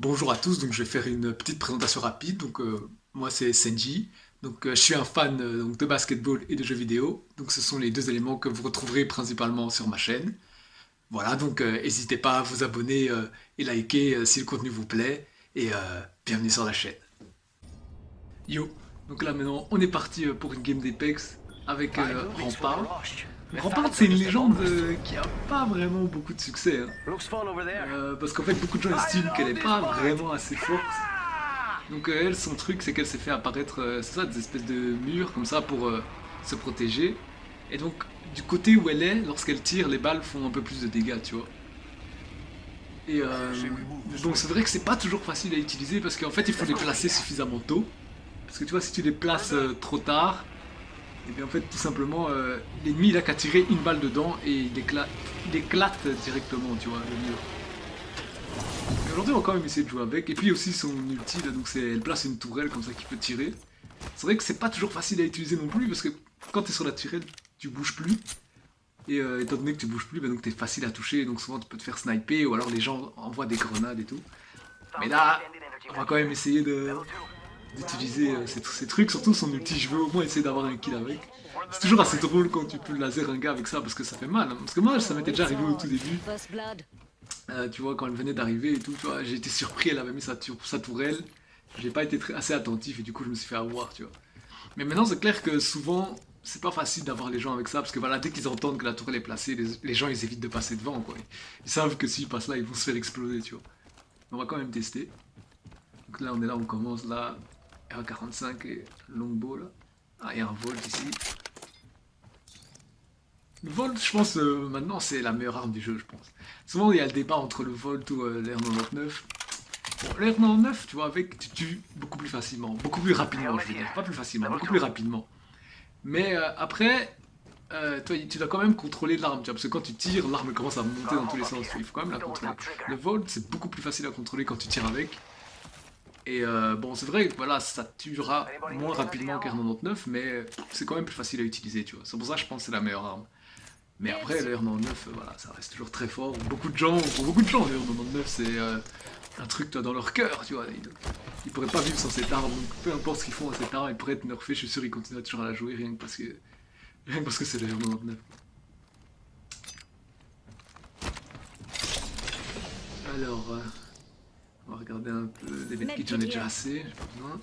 Bonjour à tous, donc je vais faire une petite présentation rapide. Moi c'est Senji, je suis un fan donc, de basketball et de jeux vidéo. Donc ce sont les deux éléments que vous retrouverez principalement sur ma chaîne. Voilà, n'hésitez pas à vous abonner et liker si le contenu vous plaît. Bienvenue sur la chaîne. Yo, donc là maintenant on est parti pour une game d'Apex avec Rampart. Rampart c'est une légende qui a pas vraiment beaucoup de succès. Parce qu'en fait beaucoup de gens estiment qu'elle est pas vraiment assez forte. Elle, son truc c'est qu'elle s'est fait apparaître c'est ça, des espèces de murs comme ça pour se protéger. Et donc du côté où elle est, lorsqu'elle tire, les balles font un peu plus de dégâts, tu vois. Donc c'est vrai que c'est pas toujours facile à utiliser parce qu'en fait il faut les placer suffisamment tôt. Parce que tu vois, si tu les places trop tard, et bien en fait tout simplement l'ennemi il a qu'à tirer une balle dedans et il éclate directement, tu vois, le mur. Mais aujourd'hui on va quand même essayer de jouer avec. Et puis aussi son ulti là, donc elle place une tourelle comme ça qui peut tirer. C'est vrai que c'est pas toujours facile à utiliser non plus parce que quand tu es sur la tourelle tu bouges plus. Et étant donné que tu bouges plus, donc t'es facile à toucher, donc souvent tu peux te faire sniper ou alors les gens envoient des grenades et tout. Mais là, on va quand même essayer d'utiliser ces trucs, surtout son ulti, je veux au moins essayer d'avoir un kill avec. C'est toujours assez drôle quand tu peux laser un gars avec ça parce que ça fait mal, hein. Parce que moi ça m'était déjà arrivé au tout début. Tu vois, quand elle venait d'arriver et tout, tu vois, j'ai été surpris, elle avait mis sa tourelle. J'ai pas été assez attentif et du coup je me suis fait avoir, tu vois. Mais maintenant c'est clair que souvent c'est pas facile d'avoir les gens avec ça parce que voilà, dès qu'ils entendent que la tourelle est placée, les gens ils évitent de passer devant, quoi. Ils savent que s'ils passent là ils vont se faire exploser, tu vois. On va quand même tester. Donc là on est là, on commence là. R45 et longbow là. Ah, il y a un Volt ici. Le Volt, je pense, maintenant c'est la meilleure arme du jeu, je pense. Souvent il y a le débat entre le Volt ou l'R99. Bon, l'R99, tu vois, avec, tu tues beaucoup plus facilement, beaucoup plus rapidement, je veux dire. Pas plus facilement, beaucoup plus rapidement. Mais après, toi, tu dois quand même contrôler l'arme, tu vois, parce que quand tu tires, l'arme commence à monter dans tous les sens, il faut quand même la contrôler. Le Volt, c'est beaucoup plus facile à contrôler quand tu tires avec. Et bon, c'est vrai que voilà, ça tuera moins rapidement qu'R99, mais c'est quand même plus facile à utiliser, tu vois. C'est pour ça que je pense que c'est la meilleure arme. Mais après, le R99, voilà, ça reste toujours très fort. Pour beaucoup de gens, le R99, c'est un truc toi, dans leur cœur, tu vois. Ils pourraient pas vivre sans cette arme, donc peu importe ce qu'ils font à cette arme, ils pourraient être nerfés, je suis sûr qu'ils continuent toujours à la jouer, rien que parce que c'est le R99. Alors... on va regarder un peu les medkits, j'en ai déjà assez, j'ai pas besoin.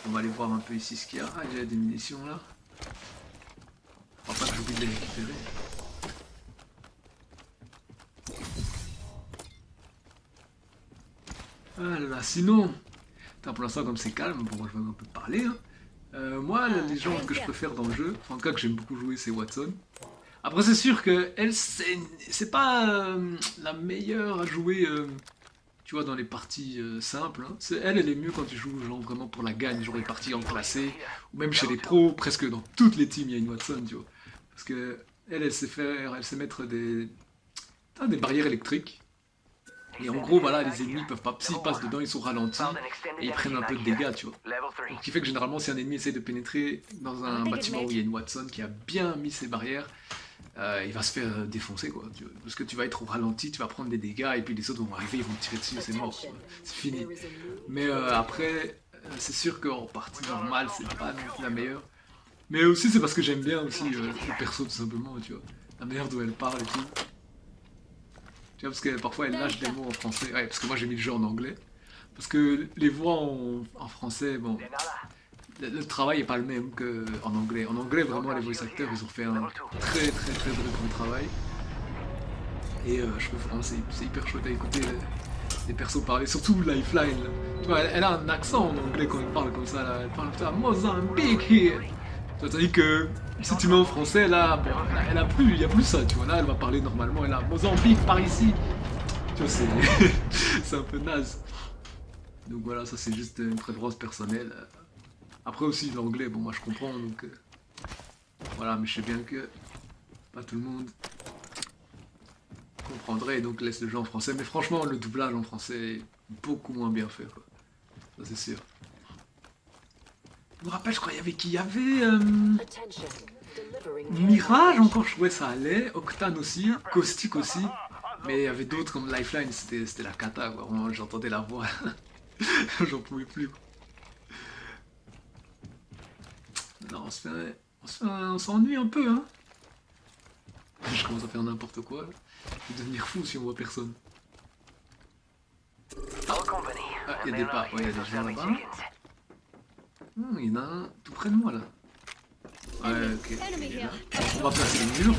On va aller voir un peu ici ce qu'il y a. Ah, il y a des munitions là. Faut pas que j'oublie de les récupérer. Ah là là, sinon... Attends, pour l'instant comme c'est calme, bon moi je vais un peu parler. Hein. Moi, la légende que je préfère dans le jeu, enfin, en tout cas que j'aime beaucoup jouer, c'est Wattson. Après c'est sûr que elle c'est pas la meilleure à jouer tu vois dans les parties simples, hein. Elle est mieux quand tu joues genre vraiment pour la gagne, genre les parties en classé, ou même chez les pros, presque dans toutes les teams il y a une Wattson, tu vois. Parce que elle sait mettre des barrières électriques. Et en gros voilà, les ennemis peuvent pas, s'ils passent dedans ils sont ralentis et ils prennent un peu de dégâts, tu vois. Donc, ce qui fait que généralement si un ennemi essaie de pénétrer dans un bâtiment où il y a une Wattson qui a bien mis ses barrières, il va se faire défoncer quoi, parce que tu vas être au ralenti, tu vas prendre des dégâts et puis les autres vont arriver, ils vont te tirer dessus, c'est mort, c'est fini. Mais après, c'est sûr qu'en partie normale, c'est pas non plus la meilleure. Mais aussi c'est parce que j'aime bien aussi le perso tout simplement, tu vois, la manière dont elle parle et tout. Tu vois, parce que parfois elle lâche des mots en français, ouais, parce que moi j'ai mis le jeu en anglais. Parce que les voix en français, bon, le travail n'est pas le même qu'en anglais. En anglais, vraiment, les voice actors, ils ont fait un très bon travail. Et je trouve vraiment c'est hyper chouette à écouter les persos parler, surtout Lifeline. Là. Tu vois, elle a un accent en anglais quand elle parle comme ça, là. Elle parle comme ça, Mozambique here. Tandis que si tu mets en français, là, bon, il n'y a plus ça, tu vois. Là, elle va parler normalement, elle a Mozambique par ici. Tu vois, c'est un peu naze. Donc voilà, ça c'est juste une préférence personnelle. Après aussi l'anglais, bon moi je comprends donc voilà, mais je sais bien que pas tout le monde comprendrait et donc laisse le jeu en français. Mais franchement le doublage en français est beaucoup moins bien fait quoi. Ça c'est sûr. Je me rappelle, je crois qu'il y avait Mirage encore, je trouvais ça allait, Octane aussi, Caustic aussi. Mais il y avait d'autres comme Lifeline, c'était la cata, quoi. Vraiment, j'entendais la voix. J'en pouvais plus, quoi. Non, on s'ennuie un peu, hein. Je commence à faire n'importe quoi, là. Je vais devenir fou si on voit personne. Ah, il y a des pas, ouais, il y a des gens là-bas. Il y en a un tout près de moi, là. Ouais, ok. Il est là. On va placer les murs.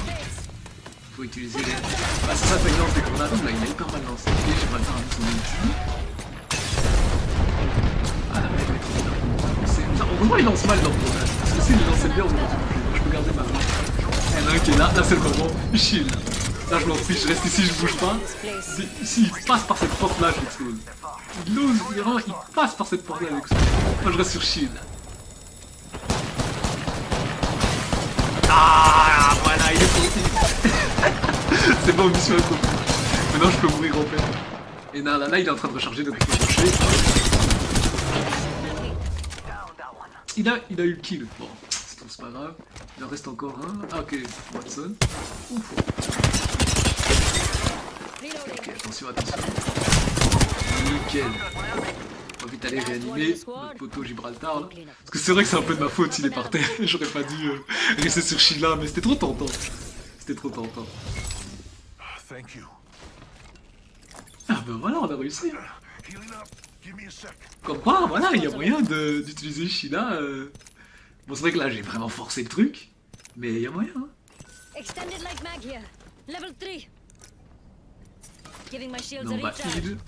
Faut utiliser les... Ah, c'est ça, il lance des grenades, là, il a hyper mal lancé. J'ai pas le temps de son ulti. Ah, la mec, il est trop bien. Heureusement, il lance mal dans le grenade. Parce que s'il lançait bien, on aurait pu bouger. Donc, je peux garder ma main. Il y en a un qui est là, là c'est le moment. Chill. Là, je m'en fiche, je reste ici, je bouge pas. S'il passe par cette porte-là, je l'explose. Il ose, il passe par cette porte-là, je l'explose. Moi, je reste sur shield. Ah, voilà, il est sorti. C'est bon, mission accomplie. Maintenant, je peux mourir en paix. Et là, il est en train de recharger, donc il faut chercher. Il a eu le kill. Bon, c'est pas grave. Il en reste encore un. Ah, ok, Watson. Ouf. Ok, attention, attention. Nickel. On va vite aller réanimer notre poteau Gibraltar là. Parce que c'est vrai que c'est un peu de ma faute s'il est par terre. J'aurais pas dû rester sur Sheila, mais c'était trop tentant. C'était trop tentant. Ah ben voilà, on a réussi. Comme quoi, voilà, il y a moyen d'utiliser Sheila. Bon, c'est vrai que là j'ai vraiment forcé le truc, mais il y a moyen. Hein. Non, on va heal.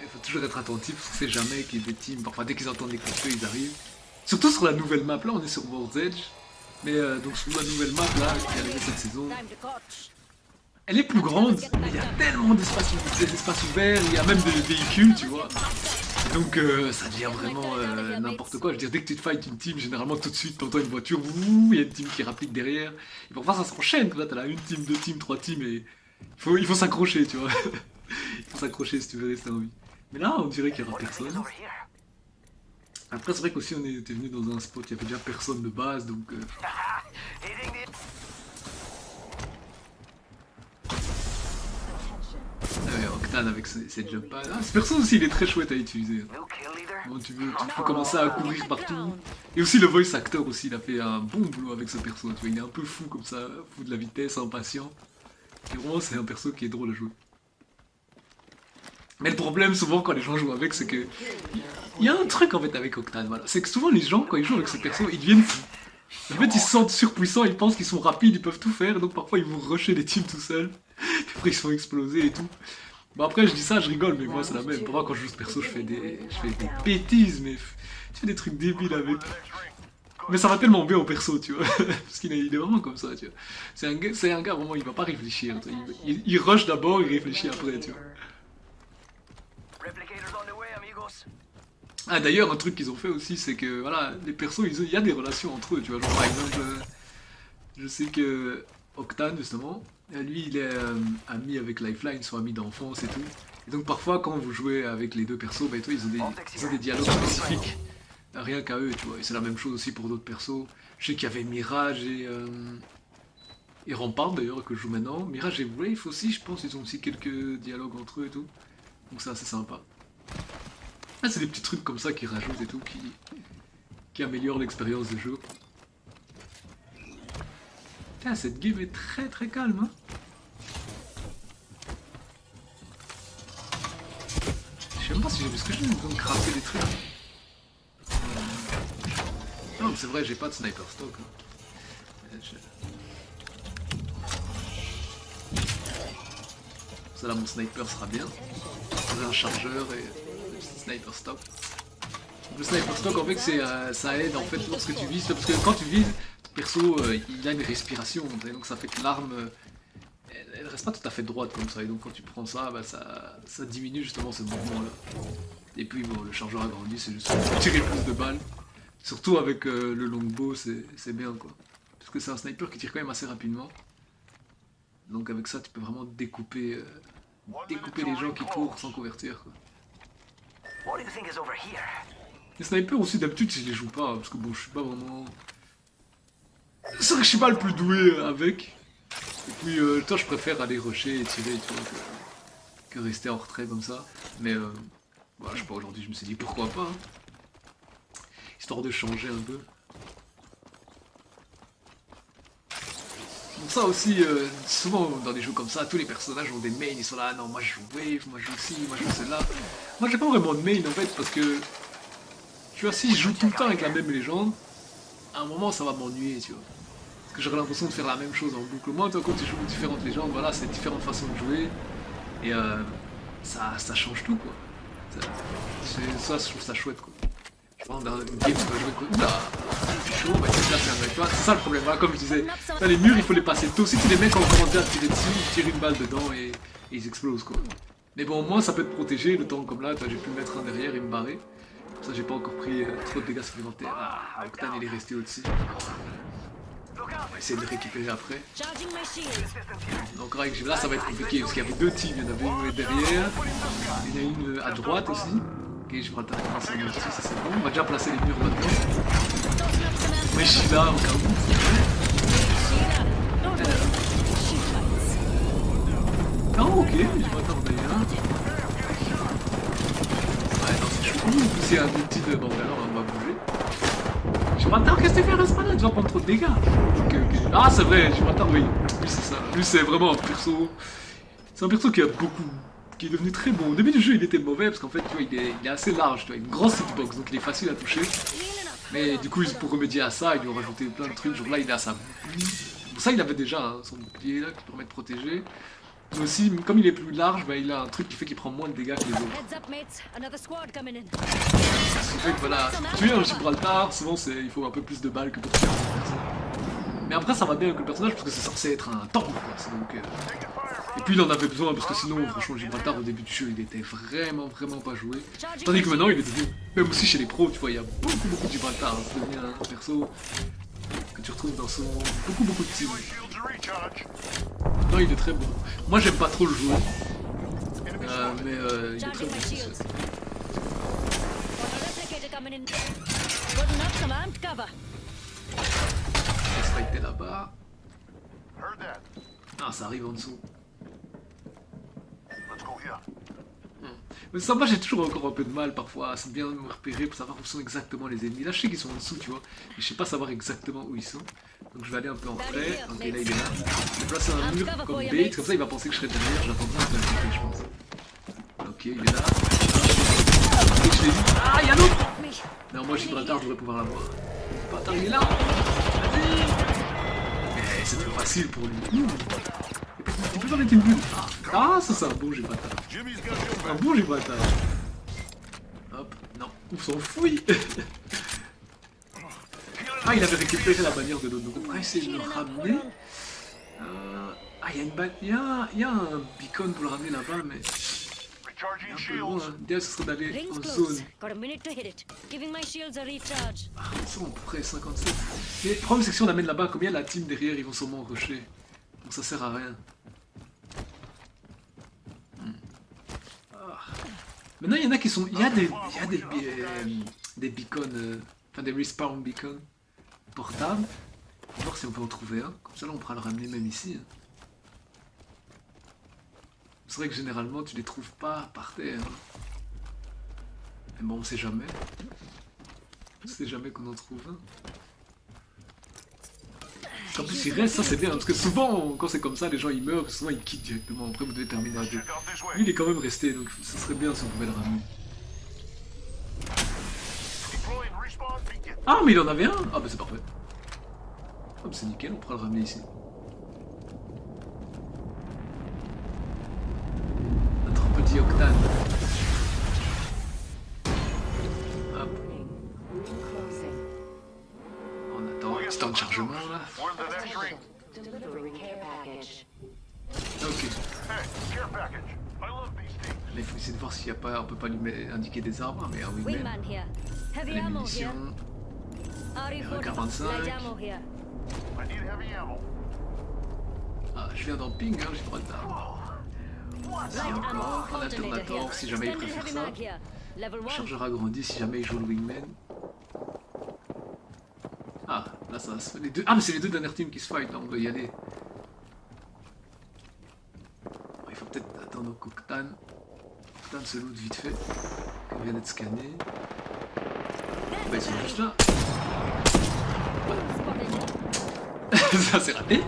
Il faut toujours être attentif parce que c'est jamais qu'il y ait des teams. Parfois, dès qu'ils entendent des coups de feu, ils arrivent. Surtout sur la nouvelle map, là on est sur World's Edge. Mais donc sur la nouvelle map là qui est arrivée cette saison, elle est plus grande, mais il y a tellement d'espace ouvert, il y a même des véhicules, tu vois. Donc ça devient vraiment n'importe quoi. Je veux dire, dès que tu te fights une team, généralement tout de suite t'entends une voiture, il y a une team qui rapplique derrière. Et parfois ça s'enchaîne, comme là t'as là une team, deux teams, trois teams et il faut s'accrocher, tu vois. Il faut s'accrocher si tu veux rester en vie. Mais là on dirait qu'il y aura personne. Après c'est vrai qu'aussi on était venu dans un spot, il y avait déjà personne de base donc... Octane avec ses jump pads. Ah, ce perso aussi il est très chouette à utiliser. Bon, tu peux commencer à courir partout. Et aussi le voice actor aussi, il a fait un bon boulot avec ce perso. Tu vois, il est un peu fou comme ça, fou de la vitesse, impatient. Et vraiment c'est un perso qui est drôle à jouer. Mais le problème souvent quand les gens jouent avec, c'est que... Il y a un truc en fait avec Octane, voilà. C'est que souvent les gens quand ils jouent avec ce perso, ils deviennent fous. En fait ils se sentent surpuissants, ils pensent qu'ils sont rapides, ils peuvent tout faire, donc parfois ils vont rusher les teams tout seuls. Après ils se font exploser et tout. Bon après je dis ça, je rigole, mais moi c'est la même. Pour moi quand je joue ce perso, je fais des bêtises, mais je fais des trucs débiles avec. Mais ça va tellement bien au perso, tu vois. Parce qu'il est vraiment comme ça, tu vois. C'est un gars vraiment, il va pas réfléchir. Il rush d'abord, il réfléchit après, tu vois. Ah d'ailleurs un truc qu'ils ont fait aussi c'est que voilà les persos il y a des relations entre eux tu vois genre par exemple je sais que Octane justement lui il est ami avec Lifeline, ils sont amis d'enfance et tout et donc parfois quand vous jouez avec les deux persos bah, toi, ils ont des dialogues spécifiques rien qu'à eux tu vois et c'est la même chose aussi pour d'autres persos. Je sais qu'il y avait Mirage et Rampart d'ailleurs que je joue maintenant. Mirage et Wraith aussi je pense ils ont aussi quelques dialogues entre eux et tout donc c'est assez sympa. Ah, c'est des petits trucs comme ça qui rajoutent et tout, qui améliorent l'expérience de jeu. Putain, cette game est très très calme, hein. Je sais même pas si j'ai vu ce que j'ai besoin de crafter des trucs. Non, mais c'est vrai, j'ai pas de sniper stock. Hein. Ça là, mon sniper sera bien. J'ai un chargeur et... Sniper stock. Le sniper stock en fait ça aide en fait lorsque tu vises, parce que quand tu vises, ton perso il a une respiration, et donc ça fait que l'arme elle reste pas tout à fait droite comme ça, et donc quand tu prends ça, bah, ça diminue justement ce mouvement là. Et puis bon le chargeur agrandi c'est juste pour tirer plus de balles, surtout avec le longbow c'est bien quoi, parce que c'est un sniper qui tire quand même assez rapidement, donc avec ça tu peux vraiment découper les gens qui courent sans couverture quoi. What do you think is over here? Les snipers aussi, d'habitude, je les joue pas, parce que bon, je suis pas vraiment... C'est vrai que je suis pas le plus doué avec. Et puis, toi, je préfère aller rusher et tirer, tu vois, que rester en retrait comme ça. Mais, bah, je sais pas, aujourd'hui, je me suis dit, pourquoi pas, hein. Histoire de changer un peu. Pour ça aussi, souvent dans des jeux comme ça, tous les personnages ont des mains, ils sont là, non, moi je joue Wave, moi je joue ci, moi je joue celle-là. Moi j'ai pas vraiment de main en fait, parce que, tu vois, si je joue tout le temps avec la même légende, à un moment ça va m'ennuyer, tu vois. Parce que j'aurais l'impression de faire la même chose en boucle. Moi, toi, quand tu joues différentes légendes, voilà, c'est différentes façons de jouer, et ça change tout, quoi. Ça, je trouve ça chouette, quoi. Je pense dans une game, tu vas jouer quoi. Oula, c'est chaud, bah c'est là, c'est ça le problème. Voilà, comme je disais, là, les murs, il faut les passer tôt. Si tu les mecs en commentaire à tirer dessus, tu tires une balle dedans et ils explosent, quoi. Mais bon, au moins, ça peut te protéger. Le temps comme là, j'ai pu mettre un derrière et me barrer. Comme ça, j'ai pas encore pris trop de dégâts supplémentaires. Ah, Octane, il est resté au-dessus. On va essayer de le récupérer après. Donc là, ça va être compliqué parce qu'il y avait deux teams. Il y en avait une derrière, il y en a une à droite aussi. Ok, je vais attaquer ça c'est bon. On va déjà placer les murs maintenant. Mais je suis là au cas où. Non, ok, je m'attendais. Hein. Ouais, non, c'est chaud. Ouh, c'est un petit de. Bon, alors on va bouger. Je m'attends, qu'est-ce que tu fais, reste pas là, tu vas prendre trop de dégâts. Ok. Ah, c'est vrai, je m'attends, oui. Lui, c'est ça. Lui, c'est vraiment un perso. C'est un perso qui a beaucoup. Qui est devenu très bon. Au début du jeu, il était mauvais parce qu'en fait, tu vois, il est assez large, tu vois, une grosse hitbox, donc il est facile à toucher. Mais du coup, pour remédier à ça, ils lui ont rajouté plein de trucs. Genre là, il a sa bouclier. Pour ça, il avait déjà hein, son bouclier là qui permet de protéger. Mais aussi, comme il est plus large, bah, il a un truc qui fait qu'il prend moins de dégâts que les autres. Ce qui fait que voilà, tuer un Gibraltar, souvent il faut un peu plus de balles que pour tuer un personne. Mais après, ça va bien avec le personnage parce que c'est censé être un tank, quoi. Donc, et puis il en avait besoin parce que sinon, franchement, Gibraltar au début du jeu, il était vraiment pas joué. Tandis que maintenant, il est devenu, même aussi chez les pros, tu vois, il y a beaucoup de Gibraltar. Hein. C'est devenu un perso que tu retrouves dans beaucoup de teams. Non, il est très bon. Moi, j'aime pas trop le jouer, mais il est très bon. Laisse fighter là-bas. Ah, ça arrive en dessous. Mais ça, moi j'ai toujours encore un peu de mal parfois, c'est bien de me repérer pour savoir où sont exactement les ennemis. Là je sais qu'ils sont en dessous, tu vois, mais je sais pas savoir exactement où ils sont. Donc je vais aller un peu en frais. Ok, là il est là. Je vais placer un mur comme bait, comme ça il va penser que je serai derrière, j'attendrai un peu le couper, je pense. Ok, il est là. Ok, je l'ai vu. Ah, il y a l'autre. Non, moi Gibraltar devrait pouvoir l'avoir. Gibraltar il est là. Vas-y. Mais c'est trop facile pour lui. Tu peux pas mettre une bulle. Ah, ça c'est un bon Gibraltar. Un bon Gibraltar. Hop, non, on s'en fouille. Ah, il avait récupéré la bannière de l'autre, donc on va essayer de le ramener. Ah, il y a une il y a un beacon pour le ramener là-bas, mais... un peu loin, hein. L'idéal ce serait d'aller en zone. Ah, ça on pourrait 57. Mais le problème c'est que si on amène là-bas, combien la team derrière ils vont sûrement rusher. Donc ça sert à rien. Maintenant, il y en a qui sont. Il y a des beacons, enfin des respawn beacons portables. On va voir si on peut en trouver un. Comme ça, là, on pourra le ramener même ici. C'est vrai que généralement, tu les trouves pas par terre. Mais bon, on sait jamais. On sait jamais qu'on en trouve un. En plus, il reste, ça c'est bien, parce que souvent, quand c'est comme ça, les gens ils meurent, souvent ils quittent directement. Après, vous devez terminer à deux. Lui, il est quand même resté, donc ce serait bien si on pouvait le ramener. Ah, mais il en avait un. Ah, bah c'est parfait. Ah, bah c'est nickel, on pourra le ramener ici. Notre petit Octane. Hop. On attend un petit temps de chargement là. Ok. Là, il faut essayer de voir s'il n'y a pas, on peut pas lui indiquer des arbres, mais un wingman. Les munitions. R45. Ah, je viens d'en ping, hein, j'ai trop de tard. Ici encore, un alternator, si jamais il préfère ça. Le chargeur agrandi si jamais il joue le wingman. Ah, là ça va se faire. Les deux... Ah, mais c'est les deux dernières teams qui se fight, là, on doit y aller. Bon, il faut peut-être attendre qu'Octan se loot vite fait. Qu'on vient d'être scanné. Bah, ils sont juste là. Ça c'est raté.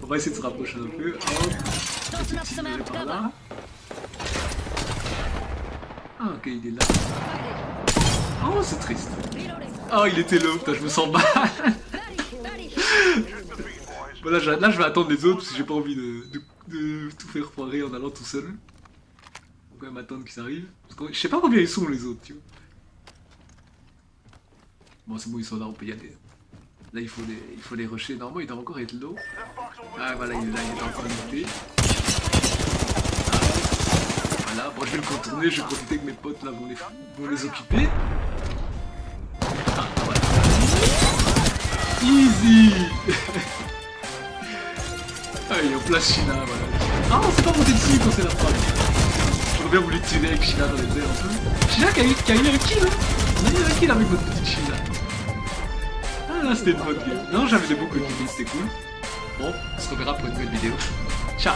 On va essayer de se rapprocher un peu. Hop. Petit tiré par là. Ah, ok, il est là. Oh, c'est triste. Oh, il était low, putain, je me sens mal. Bon, là, je vais attendre les autres parce que j'ai pas envie de tout faire foirer en allant tout seul. Faut quand même attendre qu'ils arrivent. Parce que je sais pas combien ils sont les autres, tu vois. Bon, c'est bon, ils sont là, on peut y aller. Là, il faut les rusher. Normalement, il doit encore être low. Ah, voilà, il est là, il est en train de monter. Ah, voilà, bon, je vais le contourner, je vais profiter que mes potes là vont les occuper. Ah, voilà. Easy. Ah, il est en place China, voilà. Ah, on s'est pas monté dessus quand c'est la frappe. J'aurais bien voulu tirer avec China dans les airs un peu. China qui a eu un kill, hein. On a eu un kill avec notre petite China. Ah là, c'était une bonne game. Non, j'avais des bons coéquipiers, c'était cool. Bon, on se reverra pour une nouvelle vidéo. Ciao.